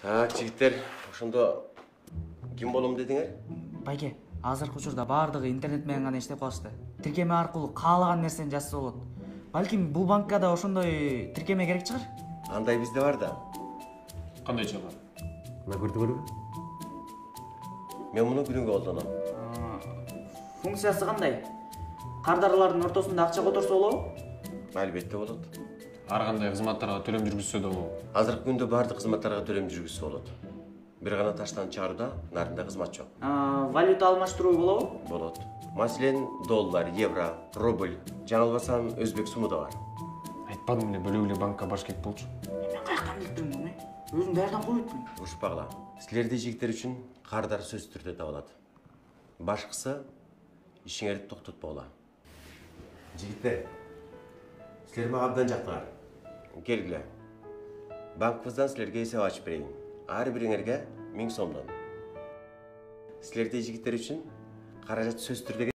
Жигиттер, ошондо ким болом дедиңер? Байке, азыркы учурда баардыгы интернет менен гана иштеп калышты. Тиркеме аркылуу каалаган нерсени жазса болот. Балким бул банкка да ошондой тиркеме керек чыгар. Андай бизде бар да. Кандайча бар? Мына көрдүңөрбү? Мен муну күнүгө колдоном. Функциясы кандай? Кардарлардын ортосунда акча которсо болобу? Албетте болот. Ар кандай кызматтарга төлөм жүргүзсө да болобу? Азыркы күндө баардык кызматтарга төлөм жүргүзсө болот. Бир гана таштан чыгарууда нарында кызмат жок. Валюта алмаштыруу болобу? Болот. Маселен, доллар, евро, рубль, жана болбосам өзбек суму да бар. Айтпадым эле бөлөк эле банкка баш керек болчу. Мен каяктан билип турмун муну? Өзүм даярдан коюп атпаймынбы? Урушпагыла. Силердей жигиттер үчүн кардар сөзсүз түрдө табылат. Башкысы ишиңерди токтотпогула. Жигиттер, силер мага абдан жактыңар. Келгиле. Банкыбыздан силерге эсеп ачып берейин. Ар бириңерге 1000 сомдон. Силердей жигиттер үчүн каражат сөзсүз түрдө